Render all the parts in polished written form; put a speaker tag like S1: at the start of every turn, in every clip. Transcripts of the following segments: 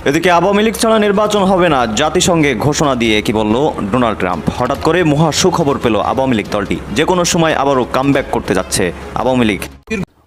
S1: এদিকে আওয়ামী লীগ ছাড়া নির্বাচন হবে না জাতিসংঘে ঘোষণা দিয়ে কি বলল ডোনাল্ড ট্রাম্প। হঠাৎ করে মহা সুখবর পেল আওয়ামী লীগ দলটি, যে কোনো সময় আবারও কামব্যাক করতে যাচ্ছে আওয়ামী লীগ।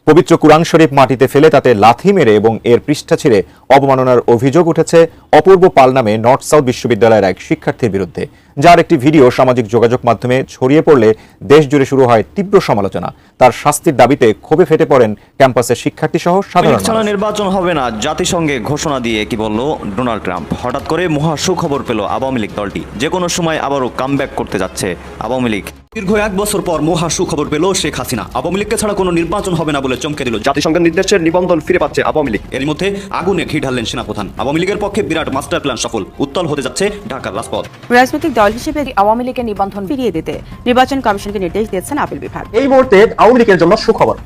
S2: পবিত্র কুরআন শরীফ মাটিতে ফেলে তাতে লাথি মেরে এবং এর পৃষ্ঠা ছিঁড়ে অবমাননার অভিযোগ উঠেছে অপূর্ব পাল নামে নর্থ সাউথ বিশ্ববিদ্যালয়ের এক শিক্ষার্থীর বিরুদ্ধে, যার একটি ভিডিও সামাজিক যোগাযোগ মাধ্যমে ছড়িয়ে পড়লে দেশ জুড়ে শুরু হয় তীব্র সমালোচনা। তার শাস্তির দাবিতে ক্ষোভে ফেটে পড়েন ক্যাম্পাসের শিক্ষার্থী সহ সাধারণ মানুষ।
S1: ছাড়া নির্বাচন হবে না জাতিসংঘে ঘোষণা দিয়ে কি বলল ডোনাল্ড ট্রাম্প। হঠাৎ করে মহা সুখবর পেল আওয়ামী লীগ দলটি, যে কোনো সময় আবারও কামব্যাক করতে যাচ্ছে আওয়ামী লীগ।
S3: দীর্ঘ 1 বছর পর মহা সুখবর পেল শেখ হাসিনা। আওয়ামী লীগকে ছাড়া কোনো নির্বাচন হবে না বলে চমকে দিল জাতিসংঘের নির্দেশের নিবন্ধন ফিরে পাচ্ছে আওয়ামী লীগ। এর মধ্যে আগুনে ঘি ঢাললেন সেনাপ্রধান। আওয়ামী লীগের পক্ষে বিরাট মাস্টার প্ল্যান সফল, উত্তাল হতে যাচ্ছে ঢাকার রাজপথ।
S4: রাজনৈতিক দল হিসেবে আওয়ামী লীগের নিবন্ধন ফিরিয়ে দিতে নির্বাচন কমিশনকে নির্দেশ দিয়েছেন আপিল বিভাগ।
S5: এই মুহূর্তে আওয়ামী লীগের জন্য সুখবর।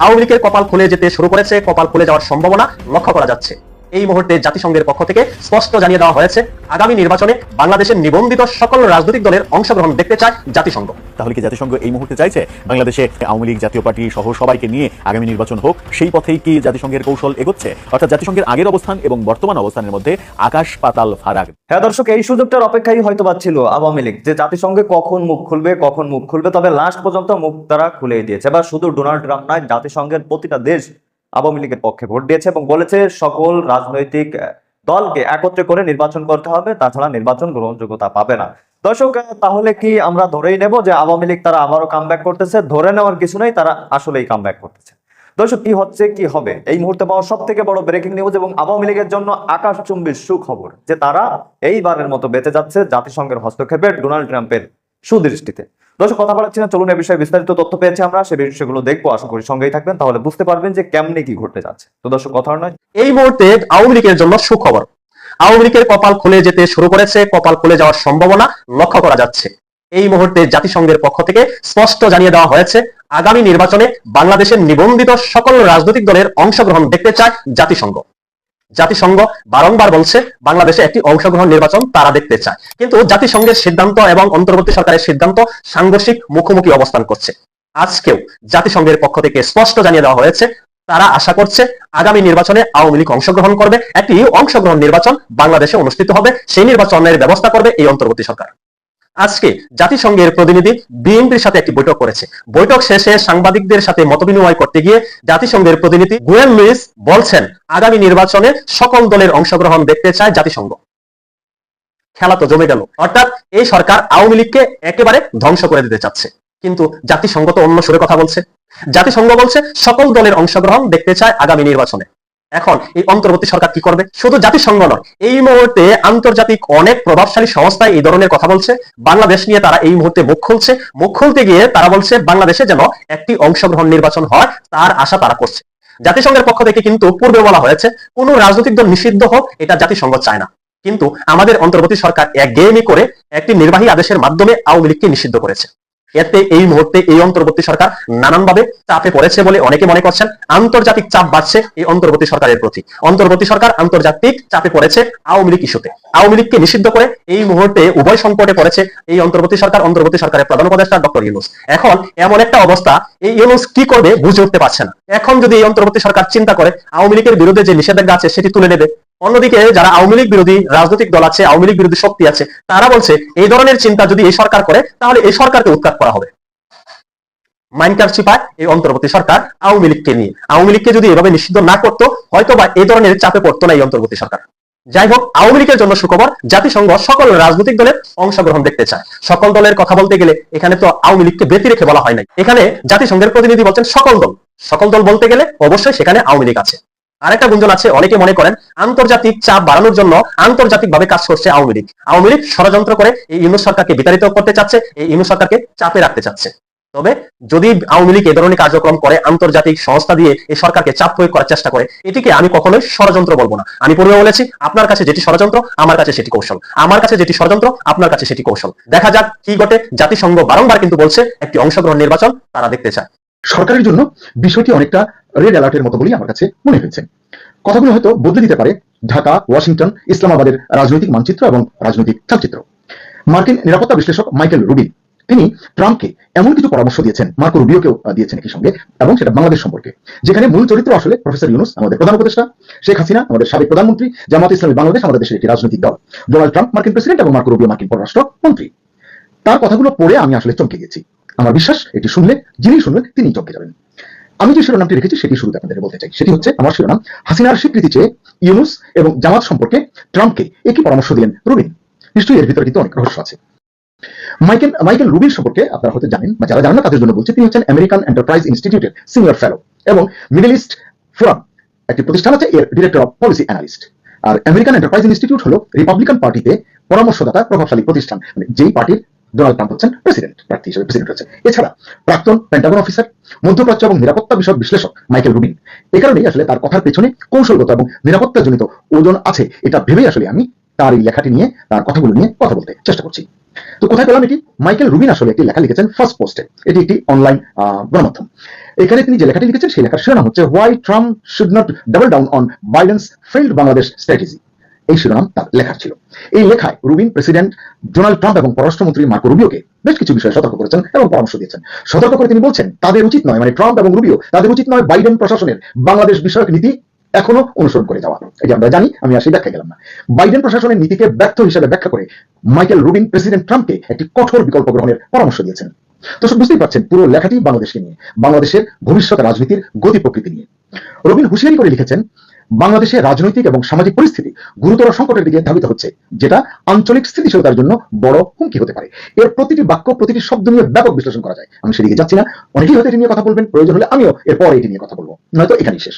S5: আওয়ামী লীগের কপাল খুলে যেতে শুরু করেছে, কপাল খুলে যাওয়ার সম্ভাবনা লক্ষ্য করা যাচ্ছে। এই মুহূর্তে জাতিসংঘের পক্ষ থেকে স্পষ্ট জানিয়ে দেওয়া হয়েছে, আগামী নির্বাচনে বাংলাদেশের নিবন্ধিত সকল রাজনৈতিক দলের অংশগ্রহণ দেখতে চায় জাতিসংঘ।
S6: তাহলে কি জাতিসংঘ এই মুহূর্তে চাইছে বাংলাদেশে আওয়ামী লীগ, জাতীয় পার্টি সহ সবাইকে নিয়ে আগামী নির্বাচন হোক? সেই পথেই কি জাতিসংঘের কৌশল এগোচ্ছে? অর্থাৎ জাতিসংঘের আগের অবস্থান এবং বর্তমান অবস্থানের মধ্যে আকাশ পাতাল ফারাক।
S1: হ্যাঁ দর্শক, এই সুযোগটার অপেক্ষাই হয়তো ছিল আওয়ামী লীগ, যে জাতিসংঘে কখন মুখ খুলবে, তবে লাস্ট পর্যন্ত মুখ তারা খুলেই দিয়েছে। এবার শুধু ডোনাল্ড ট্রাম্প নয়, জাতিসংঘের প্রতিটা দেশ আওয়ামী লীগের পক্ষে ভোট দিয়েছে এবং বলেছে সকল রাজনৈতিক দলকে একত্রে করে নির্বাচন করতে হবে, তাছাড়া নির্বাচন গ্রহণযোগ্যতা পাবে না। দর্শক, তাহলে কি আমরা ধরেই নেব যে আওয়ামী লীগ তারা আবারও কামব্যাক করতেছে? ধরে নেওয়ার কিছু নেই, তারা আসলেই কামব্যাক করতেছে। দর্শক, কি হচ্ছে কি হবে এই মুহূর্তে পাওয়া সব থেকে বড় ব্রেকিং নিউজ এবং আওয়ামী লীগের জন্য আকাশচুম্বী সুখবর, যে তারা এইবারের মতো বেঁচে যাচ্ছে জাতিসংঘের হস্তক্ষেপে ডোনাল্ড ট্রাম্পের সুদৃষ্টিতে। দর্শক, কথা বলাচ্ছি না, চলুন এ বিষয়ে বিস্তারিত তথ্য পেয়েছি আমরা, সে বিষয়গুলো দেখবো। আশা করি সঙ্গেই থাকবেন, তাহলে বুঝতে পারবেন যে কেমনে কি ঘটতে যাচ্ছে। তো দর্শক, কথা নয়,
S5: এই মুহূর্তে আওয়ামী লীগের জন্য সুখবর। আওয়ামী লীগের কপাল খুলে যেতে শুরু করেছে, কপাল খুলে যাওয়ার সম্ভাবনা লক্ষ্য করা যাচ্ছে। এই মুহূর্তে জাতিসংঘের পক্ষ থেকে স্পষ্ট জানিয়ে দেওয়া হয়েছে, আগামী নির্বাচনে বাংলাদেশের নিবন্ধিত সকল রাজনৈতিক দলের অংশগ্রহণ দেখতে চায় জাতিসংঘ। জাতিসংঘ বারংবার বলছে বাংলাদেশে একটি অংশগ্রহণ নির্বাচন তারা দেখতে চায়, কিন্তু জাতিসংঘের সিদ্ধান্ত এবং অন্তর্বর্তী সরকারের সিদ্ধান্ত সাংঘর্ষিক মুখোমুখি অবস্থান করছে। আজকেও জাতিসংঘের পক্ষ থেকে স্পষ্ট জানিয়ে দেওয়া হয়েছে, তারা আশা করছে আগামী নির্বাচনে আওয়ামী লীগ অংশগ্রহণ করবে, একটি অংশগ্রহণ নির্বাচন বাংলাদেশে অনুষ্ঠিত হবে, সেই নির্বাচনের ব্যবস্থা করবে এই অন্তর্বর্তী সরকার। আজকে জাতিসংঘের প্রতিনিধি বিএনপির সাথে একটি বৈঠক করেছে। বৈঠক শেষে সাংবাদিকদের সাথে মতবিনিময় করতে গিয়ে জাতিসংঘের প্রতিনিধি গুয়েন লুইস বলছেন, আগামী নির্বাচনে সকল দলের অংশগ্রহণ দেখতে চায় জাতিসংঘ। খেলা তো জমে গেল, অর্থাৎ এই সরকার আওয়ামী লীগকে একেবারে ধ্বংস করে দিতে চাচ্ছে। কিন্তু জাতিসংঘ তো অন্য সুরে কথা বলছে। জাতিসংঘ বলছে সকল দলের অংশগ্রহণ দেখতে চায় আগামী নির্বাচনে। এখন এই অন্তর্বর্তী সরকার কি করবে? শুধু জাতিসংঘ নয়, এই মুহূর্তে আন্তর্জাতিক অনেক প্রভাবশালী সংস্থায় এই ধরনের কথা বলছে। বাংলাদেশ নিয়ে তারা এই মুহূর্তে মুখ খুলছে। মুখ খুলতে গিয়ে তারা বলছে বাংলাদেশে যেন একটি অংশগ্রহণ নির্বাচন হয়, তার আশা তারা করছে। জাতিসংঘের পক্ষ থেকে কিন্তু পূর্বে বলা হয়েছে কোন রাজনৈতিক দল নিষিদ্ধ হোক, এটা জাতিসংঘ চায় না। কিন্তু আমাদের অন্তর্বর্তী সরকার একগেয়েমি করে একটি নির্বাহী আদেশের মাধ্যমে আওয়ামী লীগকে নিষিদ্ধ করেছে। এতে এই মুহূর্তে এই অন্তর্বর্তী সরকার নানানভাবে চাপে পড়েছে বলে অনেকে মনে করছেন। আন্তর্জাতিক চাপ বাড়ছে এই অন্তর্বর্তী সরকারের প্রতি। অন্তর্বর্তী সরকার আন্তর্জাতিক চাপে পড়েছে আওয়ামী লীগ ইস্যুতে। আওয়ামী লীগকে নিষিদ্ধ করে এই মুহূর্তে উভয় সংকটে পড়েছে এই অন্তর্বর্তী সরকার, অন্তর্বর্তী সরকারের প্রধান উপদেষ্টা ডক্টর ইউনূস। এখন এমন একটা অবস্থা, এই ইউনূস কি করবে বুঝে উঠতে পারছে না। এখন যদি এই অন্তর্বর্তী সরকার চিন্তা করে আওয়ামী লীগের বিরুদ্ধে যে নিষেধাজ্ঞা আছে সেটি তুলে নেবে, অন্যদিকে যারা আওয়ামী লীগ বিরোধী রাজনৈতিক দল আছে, আওয়ামী লীগ বিরোধী শক্তি আছে, তারা বলছে এই ধরনের চিন্তা যদি এই সরকার করে তাহলে এই সরকারকে উৎখাত করা হবে। মাইনকার চিপায় এই অন্তর্বর্তী সরকার আওয়ামী লীগকে নিয়ে। আওয়ামী লীগকে যদি এভাবে নিষিদ্ধ না করতো, হয়তো বা এই ধরনের চাপে পড়তো না এই অন্তর্বর্তী সরকার। যাই হোক, আওয়ামী লীগের জন্য সুখবর, জাতিসংঘ সকল রাজনৈতিক দলের অংশগ্রহণ দেখতে চায়। সকল দলের কথা বলতে গেলে এখানে তো আওয়ামী লীগকে ব্যতি রেখে বলা হয় নাই। এখানে জাতিসংঘের প্রতিনিধি বলছেন সকল দল। সকল দল বলতে গেলে অবশ্যই সেখানে আওয়ামী লীগ আছে। আরেকটা গুঞ্জন আছে, অনেকে মনে করেন আন্তর্জাতিক চাপ বাড়ানোর জন্য আন্তর্জাতিক ভাবে কাজ করছে আওয়ামী লীগ। আওয়ামী লীগ ষড়যন্ত্র করে এই ইউনূস সরকারকে বিতাড়িত করতে চাচ্ছে, এই ইউনূস সরকারকে চাপে রাখতে চাচ্ছে। তবে যদি আওয়ামী লীগ এই ধরনের কার্যক্রম করে, আন্তর্জাতিক সংস্থা দিয়ে এই সরকারকে চাপ প্রয়োগ করার চেষ্টা করে, এটিকে আমি কখনোই ষড়যন্ত্র বলবো না। আমি পূর্বে বলেছি, আপনার কাছে যেটি ষড়যন্ত্র আমার কাছে সেটি কৌশল, আমার কাছে যেটি ষড়যন্ত্র আপনার কাছে সেটি কৌশল। দেখা যাক কি ঘটে। জাতিসংঘ বারংবার কিন্তু বলছে একটি অংশগ্রহণ নির্বাচন তারা দেখতে চায়।
S7: সরকারের জন্য বিষয়টি অনেকটা রেড অ্যালার্টের মতো বলেই আমার কাছে মনে হয়েছে। কথাগুলো হয়তো বদলে দিতে পারে ঢাকা, ওয়াশিংটন, ইসলামাবাদের রাজনৈতিক মানচিত্র এবং রাজনৈতিক চালচিত্র। মার্কিন নিরাপত্তা বিশ্লেষক মাইকেল রুবিন তিনি ট্রাম্পকে এমন কিছু পরামর্শ দিয়েছেন, মার্কো রুবিওকেও দিয়েছেন একই সঙ্গে, এবং সেটা বাংলাদেশ সম্পর্কে, যেখানে মূল চরিত্র আসলে প্রফেসর ইউনূস, আমাদের প্রধান উপদেষ্টা, শেখ হাসিনা, আমাদের সাবেক প্রধানমন্ত্রী, জামাত ইসলামী বাংলাদেশ, আমাদের দেশের একটি রাজনৈতিক দল, ডোনাল্ড ট্রাম্প মার্কিন প্রেসিডেন্ট এবং মার্কো রুবিও মার্কিন পররাষ্ট্র মন্ত্রী। তার কথাগুলো পড়ে আমি আসলে চমকে গেছি। আমার বিশ্বাস এটি শুনলে, যিনি শুনবেন তিনি চমকে যাবেন। আমি যে শিরোনামটি রেখেছি সেটি শুরুতে আপনাদের বলতে চাই। সেটি হচ্ছে আমার শিরোনাম, হাসিনার স্বীকৃতি চেয়ে ইউনূস এবং জামাত সম্পর্কে ট্রাম্পকে একই পরামর্শ দিলেন রুবিন। নিশ্চয়ই এর ভিতরে কিন্তু অনেক রহস্য আছে। মাইকেল রুবিন সম্পর্কে আপনারা হয়তো জানেন, বা যারা জানেন না তাদের জন্য বলছি। তিনি হচ্ছেন আমেরিকান এন্টারপ্রাইজ ইনস্টিটিউটের সিনিয়র ফেলো এবং মিডল ইস্ট ফোরাম একটি প্রতিষ্ঠান আছে, এর ডিরেক্টর অফ পলিসি অ্যানালিস্ট। আর আমেরিকান এন্টারপ্রাইজ ইনস্টিটিউট হলো রিপাবলিকান পার্টিতে পরামর্শদাতা প্রভাবশালী প্রতিষ্ঠান, মানে যেই পার্টির ডোনাল্ড ট্রাম্প হচ্ছেন প্রেসিডেন্ট, প্রার্থী হিসেবে প্রেসিডেন্ট হচ্ছেন। এছাড়া প্রাক্তন পেন্টাগন অফিসার, মধ্যপ্রাচ্য এবং নিরাপত্তা বিষয়ক বিশ্লেষক মাইকেল রুবিন। এ কারণেই আসলে তার কথার পেছনে কৌশলগত এবং নিরাপত্তাজনিত ওজন আছে, এটা ভেবেই আসলে আমি তার এই লেখাটি নিয়ে, তার কথাগুলো নিয়ে কথা বলতে চেষ্টা করছি। তো কোথায় পেলাম এটি? মাইকেল রুবিন আসলে একটি লেখা লিখেছেন ফার্স্ট পোস্টে। এটি একটি অনলাইন গণমাধ্যম। এখানে তিনি যে লেখাটি লিখেছেন সেই লেখার শিরোনাম হচ্ছে why Trump should not double down on Biden's failed Bangladesh strategy. এই শিরোনাম তার লেখার ছিল। এই লেখায় রুবিন প্রেসিডেন্ট ডোনাল্ড ট্রাম্প এবং পররাষ্ট্রমন্ত্রী মার্কো রুবিওকে বেশ কিছু বিষয়ে সতর্ক করেছেন এবং পরামর্শ দিয়েছেন। সতর্ক করে তিনি বলছেন, তাদের উচিত নয়, মানে ট্রাম্প এবং রুবিও, তাদের উচিত নয় বাইডেন প্রশাসনের বাংলাদেশ বিষয়ক নীতি এখনো অনুসরণ করে যাওয়া। এই যে আমরা জানি, আমি আর সেই ব্যাখ্যা গেলাম না। বাইডেন প্রশাসনের নীতিকে ব্যর্থ হিসেবে ব্যাখ্যা করে মাইকেল রুবিন প্রেসিডেন্ট ট্রাম্পকে একটি কঠোর বিকল্প গ্রহণের পরামর্শ দিয়েছেন। দর্শক বুঝতেই পারছেন, পুরো লেখাটি বাংলাদেশকে নিয়ে, বাংলাদেশের ভবিষ্যৎ রাজনীতির গতি প্রকৃতি নিয়ে। রুবিন হুঁশিয়ারি করে লিখেছেন, বাংলাদেশের রাজনৈতিক এবং সামাজিক পরিস্থিতি গুরুতর সংকটের দিকে ধাবিত হচ্ছে, যেটা আঞ্চলিক স্থিতিশীলতার জন্য বড় হুমকি হতে পারে। এর প্রতিটি বাক্য, প্রতিটি শব্দ নিয়ে ব্যাপক বিশ্লেষণ করা যায়। আমি সেদিকে যাচ্ছি না, অনেকেই হয়তো এটি নিয়ে কথা বলবেন, প্রয়োজন হলে আমিও এরপর এটি নিয়ে কথা বলবো, নয়তো এখানেই শেষ।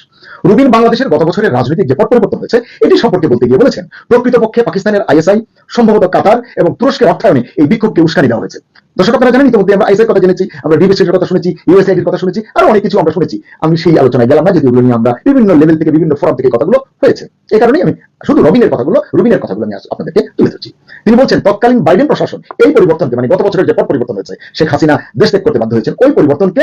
S7: রুবিন বাংলাদেশের গত বছরের রাজনৈতিক যে পট পরিবর্তন হয়েছে এটি সম্পর্কে বলতে গিয়ে বলেছেন, প্রকৃতপক্ষে পাকিস্তানের আইএসআই, সম্ভবত কাতার এবং তুরস্কের অর্থায়নে এই বিক্ষোভকে উস্কানি দেওয়া হয়েছে। দর্শক আপনারা জানেন, ইতিমধ্যে আমরা আইএসআইয়ের কথা জেনেছি, আমরা ডিবিসির কথা শুনেছি, ইউএসআইডির কথা শুনেছি, আরো অনেক কিছু আমরা শুনেছি। আমি সেই আলোচনায় গেলাম না, যেগুলো নিয়ে আমরা বিভিন্ন লেভেল থেকে, বিভিন্ন ফোরাম থেকে কথাগুলো হয়েছে। এই কারণেই আমি শুধু রুবিনের কথাগুলো আমি আপনাদেরকে তুলে ধরছি। তিনি বলছেন, তৎকালীন বাইডেন প্রশাসন এই পরিবর্তনকে, মানে গত বছরের যে পট পরিবর্তন হয়েছে, শেখ হাসিনা দেশ ত্যাগ করতে বাধ্য হয়েছেন, ওই পরিবর্তনকে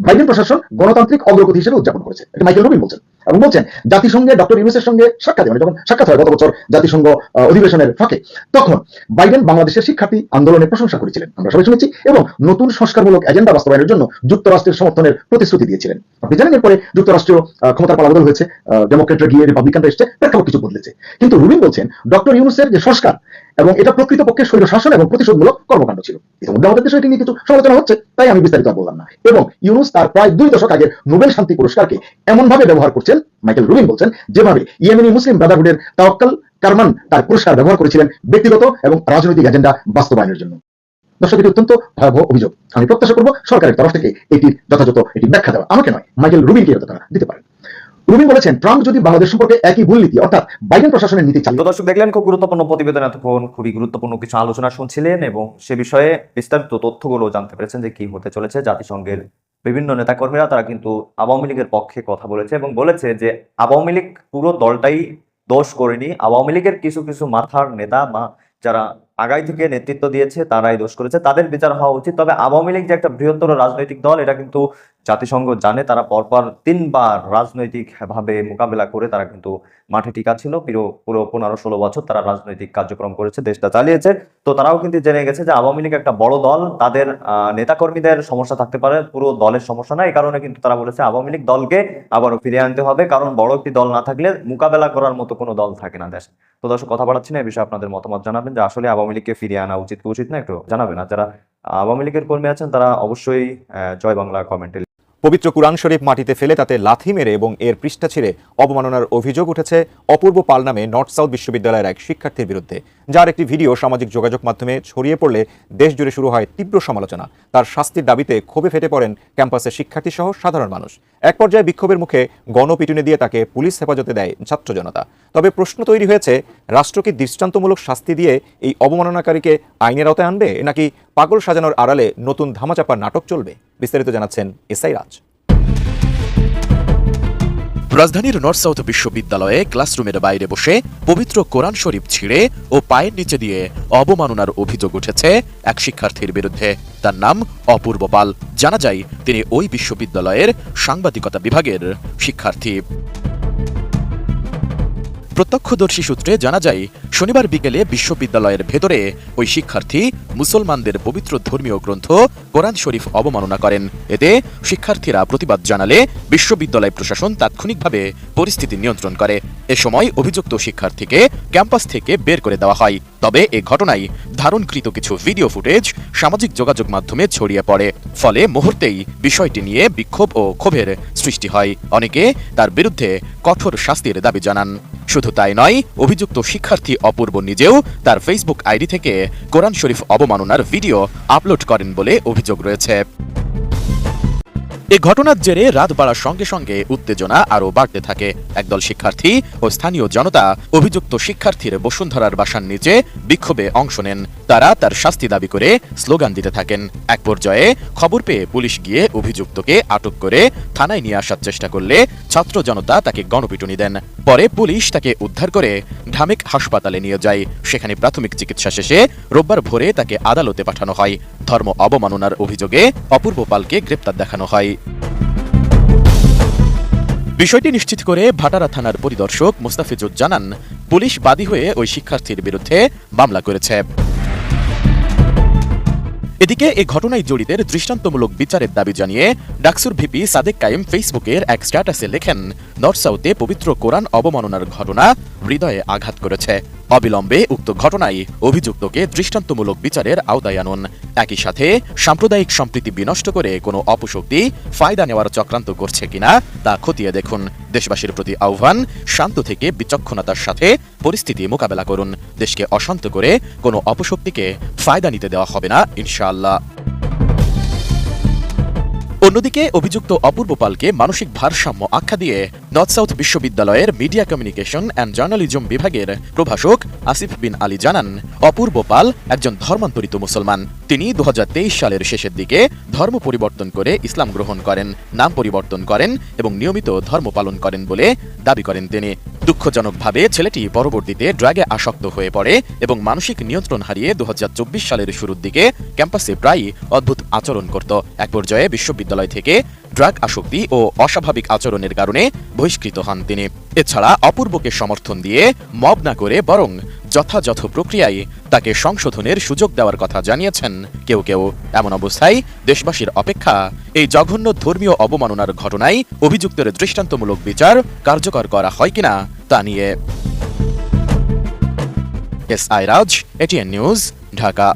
S7: বাইডেন প্রশাসন গণতান্ত্রিক অগ্রগতি হিসেবে উদযাপন করেছে। এটা মাইকেল রুবিন বলছেন। এবং বলছেন, জাতিসংঘে ডক্টর ইউনূসের সঙ্গে সাক্ষাৎ, মানে যখন সাক্ষাৎ হয় গত বছর জাতিসংঘ অধিবেশনের ফাঁকে, তখন বাইডেন বাংলাদেশের শিক্ষার্থী আন্দোলনের প্রশংসা করেছিলেন, আমরা সবাই শুনেছি, এবং নতুন সংস্কারমূলক এজেন্ডা বাস্তবায়নের জন্য যুক্তরাষ্ট্রের সমর্থনের প্রতিশ্রুতি দিয়েছিলেন। আপনি জানেন, এরপরে যুক্তরাষ্ট্রীয় ক্ষমতার পালাবদল হয়েছে, ডেমোক্রেটরা গিয়ে রিপাবলিকানরা এসছে, প্রেক্ষাপট কিছু বদলেছে। কিন্তু রুবিন বলছেন, ডক্টর ইউনূসের যে সংস্কার এবং এটা প্রকৃতপক্ষে স্বৈর শাসন এবং প্রতিশোধমূলক কর্মকাণ্ড ছিল। ইতিমধ্যে আমাদের দেশে এটি নিয়ে কিছু সমালোচনা হচ্ছে, তাই আমি বিস্তারিত বললাম না। এবং ইউনূস তার প্রায় 2 দশক আগের নোবেল শান্তি পুরস্কারকে এমন ভাবে ব্যবহার করছেন, মাইকেল রুবিন বলছেন, যেভাবে ইয়েমেনি মুসলিম ব্রাদারহুডের তাওয়াক্কাল কারমান তার পুরস্কার ব্যবহার করেছিলেন ব্যক্তিগত এবং রাজনৈতিক এজেন্ডা বাস্তবায়নের জন্য। দর্শক, এটি অত্যন্ত ভয়াবহ অভিযোগ। আমি প্রত্যাশা করব সরকারের তরফ থেকে এটির যথাযথ ব্যাখ্যা দেওয়া, আমাকে নয়, মাইকেল রুবিনকে তারা দিতে পারেন। রুবিন বলেছেন, ট্রাম্প যদি বাংলাদেশ সম্পর্কে একই ভুল নীতি, অর্থাৎ বাইডেন প্রশাসনের নীতি চালিয়ে।
S1: তো দর্শক দেখলেন, খুব গুরুত্বপূর্ণ প্রতিবেদন, এতক্ষণ খুবই গুরুত্বপূর্ণ কিছু আলোচনা শুনছিলেন এবং সে বিষয়ে বিস্তারিত তথ্যগুলো জানতে পেরেছেন যে কি হতে চলেছে। জাতিসংঘের বিভিন্ন নেতাকর্মীরা তারা কিন্তু আওয়ামী লীগের পক্ষে কথা বলেছে এবং বলেছে যে আওয়ামী লীগ পুরো দলটাই দোষ করেনি, আওয়ামী লীগের কিছু কিছু মাথার নেতা বা যারা আগাই থেকে নেতৃত্ব দিয়েছে তারাই দোষ করেছে, তাদের বিচার হওয়া উচিত। তবে আওয়ামী লীগ যে একটা বৃহত্তর রাজনৈতিক দল, এটা কিন্তু জাতিসংঘ জানে। তারা পরপর 3 বার রাজনৈতিক ভাবে মোকাবেলা করে তারা কিন্তু মাঠে টিকা ছিল। পুরো 15-16 বছর তারা রাজনৈতিক কার্যক্রম করেছে, দেশটা চালিয়েছে। তো তারাও কিন্তু জেনে গেছে যে আওয়ামী লীগ একটা বড় দল, তাদের নেতাকর্মীদের সমস্যা থাকতে পারে, পুরো দলের সমস্যা না। এই কারণে কিন্তু তারা বলেছে আওয়ামী লীগ দলকে আবারও ফিরিয়ে আনতে হবে, কারণ বড় একটি দল না থাকলে মোকাবেলা করার মতো কোনো দল থাকে না দেশে। তো দর্শক, কথা বাড়াচ্ছি না, এই বিষয়ে আপনাদের মতামত জানাবেন যে আসলে আওয়ামী লীগকে ফিরিয়ে আনা উচিত কি উচিত না, একটু জানাবেন। আর যারা আওয়ামী লীগের কর্মী আছেন তারা অবশ্যই জয় বাংলা কমেন্টে।
S2: পবিত্র কুরআন শরীফ মাটিতে ফেলে তাতে লাথি মেরে এবং এর পৃষ্ঠা ছিঁড়ে অবমাননার অভিযোগ উঠেছে অপূর্ব পাল নামে নর্থ সাউথ বিশ্ববিদ্যালয়ের এক শিক্ষার্থীর বিরুদ্ধে, যার একটি ভিডিও সামাজিক যোগাযোগ মাধ্যমে ছড়িয়ে পড়লে দেশ জুড়ে শুরু হয় তীব্র সমালোচনা। তার শাস্তির দাবিতে ক্ষোভে ফেটে পড়েন ক্যাম্পাসের শিক্ষার্থী সহ সাধারণ মানুষ। এক পর্যায়ে বিক্ষোভের মুখে গণপিটুনি দিয়ে তাকে পুলিশ হেফাজতে দেয় ছাত্র জনতা। তবে প্রশ্ন তৈরি হয়েছে, রাষ্ট্র কি দৃষ্টান্তমূলক শাস্তি দিয়ে এই অবমাননাকারীকে আইনের আওতায় আনবে, নাকি পাগল সাজানোর আড়ালে নতুন ধামাচাপা নাটক চলবে? বিস্তারিত জানাচ্ছেন এসআই রাজ।
S8: রাজধানীর নর্থ সাউথ বিশ্ববিদ্যালয়ে ক্লাসরুমের বাইরে বসে পবিত্র কোরআন শরীফ ছিঁড়ে ও পায়ের নিচে দিয়ে অবমাননার অভিযোগ উঠেছে এক শিক্ষার্থীর বিরুদ্ধে। তার নাম অপূর্ব পাল। জানা যায় তিনি ওই বিশ্ববিদ্যালয়ের সাংবাদিকতা বিভাগের শিক্ষার্থী। প্রত্যক্ষদর্শী সূত্রে জানা যায়, শনিবার বিকেলে বিশ্ববিদ্যালয়ের ভেতরে ওই শিক্ষার্থী মুসলমানদের পবিত্র ধর্মীয় গ্রন্থ কোরআন শরীফ অবমাননা করেন। এতে শিক্ষার্থীরা প্রতিবাদ জানালে বিশ্ববিদ্যালয় প্রশাসন তাৎক্ষণিকভাবে পরিস্থিতি নিয়ন্ত্রণ করে। এ সময় অভিযুক্ত শিক্ষার্থীকে ক্যাম্পাস থেকে বের করে দেওয়া হয়। তবে এ ঘটনায় ধারণকৃত কিছু ভিডিও ফুটেজ সামাজিক যোগাযোগ মাধ্যমে ছড়িয়ে পড়ে। ফলে মুহূর্তেই বিষয়টি নিয়ে বিক্ষোভ ও ক্ষোভের সৃষ্টি হয়। অনেকে তার বিরুদ্ধে কঠোর শাস্তির দাবি জানান। শুধু তাই নয়, অভিযুক্ত শিক্ষার্থী অপূর্ব নিজেও তার ফেসবুক আইডি থেকে কোরআন শরীফ অবমাননার ভিডিও আপলোড করেন বলে অভিযোগ রয়েছে। এ ঘটনার জেরে রাত বাড়ার সঙ্গে সঙ্গে উত্তেজনা আরও বাড়তে থাকে। একদল শিক্ষার্থী ও স্থানীয় জনতা অভিযুক্ত শিক্ষার্থীর বসুন্ধরার বাসার নিচে বিক্ষোভে অংশ নেন। তারা তার শাস্তি দাবি করে স্লোগান দিতে থাকেন। এক পর্যায়ে খবর পেয়ে পুলিশ গিয়ে অভিযুক্তকে আটক করে থানায় নিয়ে আসার চেষ্টা করলে ছাত্র জনতা তাকে গণপিটুনি দেন। পরে পুলিশ তাকে উদ্ধার করে ঢামেক হাসপাতালে নিয়ে যায়। সেখানে প্রাথমিক চিকিৎসা শেষে রোববার ভোরে তাকে আদালতে পাঠানো হয়। ধর্ম অবমাননার অভিযোগে অপূর্ব পালকে গ্রেপ্তার দেখানো হয়। বিষয়টি নিশ্চিত করে ভাটারা থানার পরিদর্শক মোস্তাফিজুর জানান, পুলিশ বাদী হয়ে ওই শিক্ষার্থীর বিরুদ্ধে মামলা করেছে। এদিকে এ ঘটনায় জড়িতের দৃষ্টান্তমূলক বিচারের দাবি জানিয়ে ডাকসুর ভিপি সাদেক কায়েম ফেসবুকের এক স্ট্যাটাসে লেখেন, নর্থ সাউথে পবিত্র কোরআন অবমাননার ঘটনা হৃদয়ে আঘাত করেছে। অবিলম্বে উক্ত ঘটনায় অভিযুক্তকে দৃষ্টান্তমূলক বিচারের আওতায় আনুন। একই সাথে সাম্প্রদায়িক সম্প্রীতি বিনষ্ট করে কোনো অপশক্তি ফায়দা নেওয়ার চক্রান্ত করছে কিনা তা খতিয়ে দেখুন। দেশবাসীর প্রতি আহ্বান, শান্ত থেকে বিচক্ষণতার সাথে পরিস্থিতি মোকাবেলা করুন। দেশকে অশান্ত করে কোনো অপশক্তিকে ফায়দা নিতে দেওয়া হবে না, ইনশাআল্লাহ। অন্যদিকে অভিযুক্ত অপূর্ব পালকে মানসিক ভারসাম্য আখ্যা দিয়ে নর্থ সাউথ বিশ্ববিদ্যালয়ের মিডিয়া কমিউনিকেশন অ্যান্ড জার্নালিজম বিভাগের প্রভাষক আসিফ বিন আলী জানান, অপূর্ব পাল একজন ধর্মান্তরিত মুসলমান। তিনি 2023 সালের শেষের দিকে ধর্ম পরিবর্তন করে ইসলাম গ্রহণ করেন, নাম পরিবর্তন করেন এবং নিয়মিত ধর্ম পালন করেন বলে দাবি করেন তিনি। দুঃখজনকভাবে ছেলেটি পরবর্তীতে ড্রাগে আসক্ত হয়ে পড়ে এবং মানসিক নিয়ন্ত্রণ হারিয়ে 2024 সালের শুরুর দিকে ক্যাম্পাসে প্রায়ই অদ্ভুত আচরণ করত। এক পর্যায়ে বিশ্ববিদ্যালয় থেকে ড্রাগ আসক্তি ও অস্বাভাবিক আচরণের কারণে বহিষ্কৃত হন তিনি। এছাড়া অপূর্বকে সমর্থন দিয়ে মব না করে বরং যথাযথ প্রক্রিয়ায় তাকে সংশোধনের সুযোগ দেওয়ার কথা জানিয়েছেন কেউ কেউ। এমন অবস্থায় দেশবাসীর অপেক্ষা এই জঘন্য ধর্মীয় অবমাননার ঘটনায় অভিযুক্তের দৃষ্টান্তমূলক বিচার কার্যকর করা হয় কিনা তা নিয়ে। S I Raj, ATN news, Dhaka.